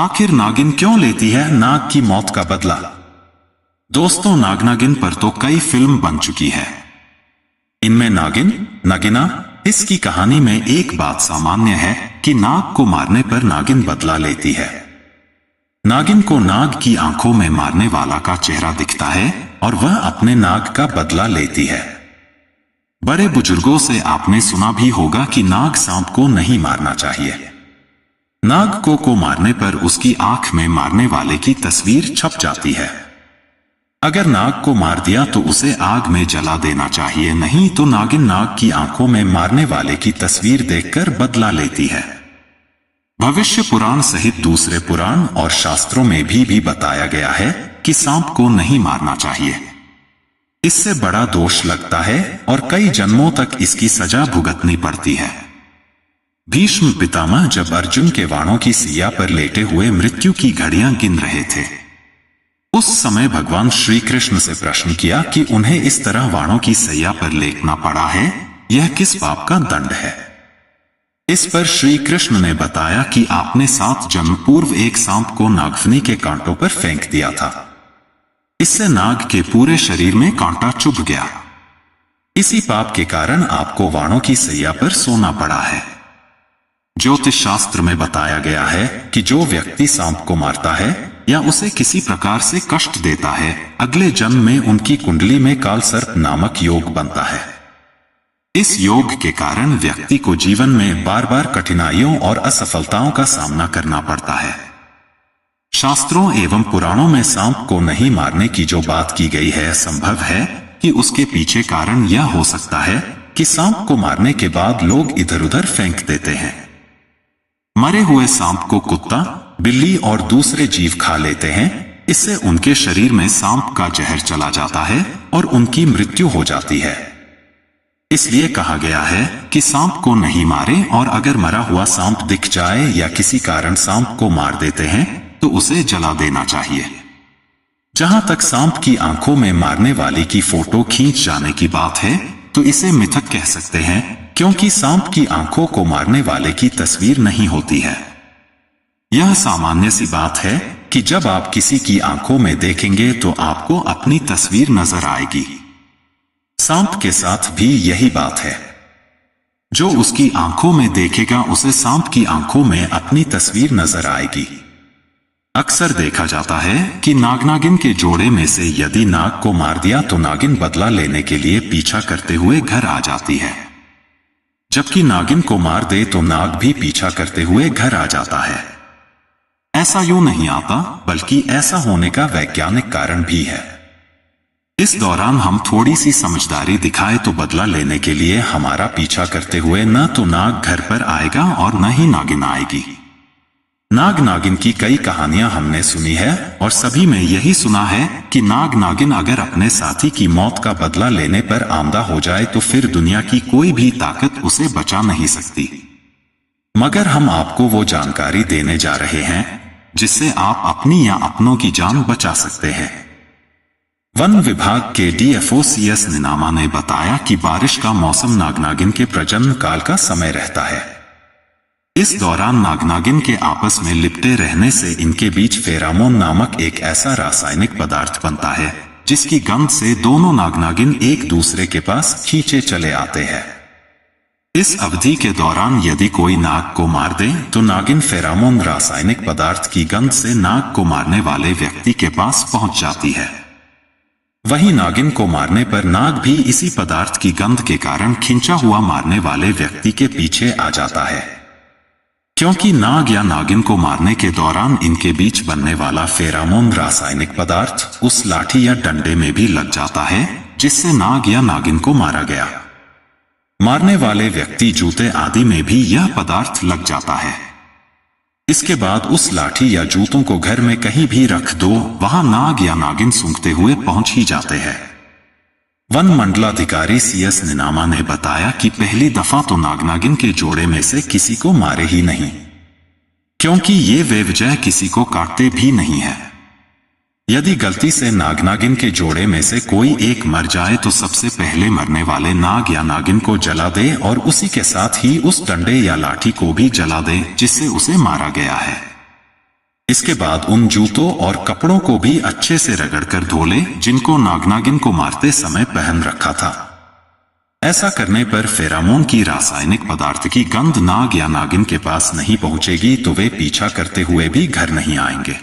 आखिर नागिन क्यों लेती है नाग की मौत का बदला? दोस्तों, नाग नागिन पर तो कई फिल्म बन चुकी है। इनमें नागिन, नगीना, इसकी कहानी में एक बात सामान्य है कि नाग को मारने पर नागिन बदला लेती है। नागिन को नाग की आंखों में मारने वाला का चेहरा दिखता है और वह अपने नाग का बदला लेती है। बड़े बुजुर्गों से आपने सुना भी होगा कि नाग सांप को नहीं मारना चाहिए। नाग को मारने पर उसकी आंख में मारने वाले की तस्वीर छप जाती है। अगर नाग को मार दिया तो उसे आग में जला देना चाहिए, नहीं तो नागिन नाग की आंखों में मारने वाले की तस्वीर देखकर बदला लेती है। भविष्य पुराण सहित दूसरे पुराण और शास्त्रों में भी बताया गया है कि सांप को नहीं मारना चाहिए। इससे बड़ा दोष लगता है और कई जन्मों तक इसकी सजा भुगतनी पड़ती है। भीष्म पितामह जब अर्जुन के बाणों की सिया पर लेटे हुए मृत्यु की घड़ियां गिन रहे थे, उस समय भगवान श्री कृष्ण से प्रश्न किया कि उन्हें इस तरह बाणों की सैया पर लेटना पड़ा है, यह किस पाप का दंड है? इस पर श्री कृष्ण ने बताया कि आपने 7 जन्म पूर्व एक सांप को नागफनी के कांटों पर फेंक दिया था। इससे नाग के पूरे शरीर में कांटा चुभ गया। इसी पाप के कारण आपको बाणों की सैया पर सोना पड़ा है। ज्योतिष शास्त्र में बताया गया है कि जो व्यक्ति सांप को मारता है या उसे किसी प्रकार से कष्ट देता है, अगले जन्म में उनकी कुंडली में कालसर्प नामक योग बनता है। इस योग के कारण व्यक्ति को जीवन में बार बार कठिनाइयों और असफलताओं का सामना करना पड़ता है। शास्त्रों एवं पुराणों में सांप को नहीं मारने की जो बात की गई है, संभव है कि उसके पीछे कारण यह हो सकता है कि सांप को मारने के बाद लोग इधर उधर फेंक देते हैं। मरे हुए सांप को कुत्ता, बिल्ली और दूसरे जीव खा लेते हैं। इससे उनके शरीर में सांप का जहर चला जाता है और उनकी मृत्यु हो जाती है। इसलिए कहा गया है कि सांप को नहीं मारे, और अगर मरा हुआ सांप दिख जाए या किसी कारण सांप को मार देते हैं तो उसे जला देना चाहिए। जहां तक सांप की आंखों में मारने वाले की फोटो खींच जाने की बात है तो इसे मिथक कह सकते हैं, क्योंकि सांप की आंखों को मारने वाले की तस्वीर नहीं होती है। यह सामान्य सी बात है कि जब आप किसी की आंखों में देखेंगे तो आपको अपनी तस्वीर नजर आएगी। सांप के साथ भी यही बात है। जो उसकी आंखों में देखेगा उसे सांप की आंखों में अपनी तस्वीर नजर आएगी। अक्सर देखा जाता है कि नाग नागिन के जोड़े में से यदि नाग को मार दिया तो नागिन बदला लेने के लिए पीछा करते हुए घर आ जाती है, जबकि नागिन को मार दे तो नाग भी पीछा करते हुए घर आ जाता है। ऐसा यूं नहीं आता, बल्कि ऐसा होने का वैज्ञानिक कारण भी है। इस दौरान हम थोड़ी सी समझदारी दिखाए तो बदला लेने के लिए हमारा पीछा करते हुए न तो नाग घर पर आएगा और न ही नागिन आएगी। नाग नागिन की कई कहानियां हमने सुनी है और सभी में यही सुना है कि नाग नागिन अगर अपने साथी की मौत का बदला लेने पर आमदा हो जाए तो फिर दुनिया की कोई भी ताकत उसे बचा नहीं सकती। मगर हम आपको वो जानकारी देने जा रहे हैं जिससे आप अपनी या अपनों की जान बचा सकते हैं। वन विभाग के डीएफओ CS निनामा ने बताया कि बारिश का मौसम नागनागिन के प्रजनन काल का समय रहता है। इस दौरान नागनागिन के आपस में लिपटे रहने से इनके बीच फेरामोन नामक एक ऐसा रासायनिक पदार्थ बनता है जिसकी गंध से दोनों नागनागिन एक दूसरे के पास खींचे चले आते हैं। इस अवधि के दौरान यदि कोई नाग को मार दे तो नागिन फेरामोन रासायनिक पदार्थ की गंध से नाग को मारने वाले व्यक्ति के पास पहुंच जाती है। वहीं नागिन को मारने पर नाग भी इसी पदार्थ की गंध के कारण खिंचा हुआ मारने वाले व्यक्ति के पीछे आ जाता है। क्योंकि नाग या नागिन को मारने के दौरान इनके बीच बनने वाला फेरामोन रासायनिक पदार्थ उस लाठी या डंडे में भी लग जाता है जिससे नाग या नागिन को मारा गया। मारने वाले व्यक्ति जूते आदि में भी यह पदार्थ लग जाता है। इसके बाद उस लाठी या जूतों को घर में कहीं भी रख दो, वहां नाग या नागिन सूंघते हुए पहुंच ही जाते हैं। वन मंडलाधिकारी CS निनामा ने बताया कि पहली दफा तो नागनागिन के जोड़े में से किसी को मारे ही नहीं, क्योंकि ये बेवजह किसी को काटते भी नहीं है। यदि गलती से नागनागिन के जोड़े में से कोई एक मर जाए तो सबसे पहले मरने वाले नाग या नागिन को जला दे और उसी के साथ ही उस डंडे या लाठी को भी जला दे जिससे उसे मारा गया है। इसके बाद उन जूतों और कपड़ों को भी अच्छे से रगड़कर धो ले जिनको नागनागिन को मारते समय पहन रखा था। ऐसा करने पर फेरामोन की रासायनिक पदार्थ की गंध नाग या नागिन के पास नहीं पहुंचेगी तो वे पीछा करते हुए भी घर नहीं आएंगे।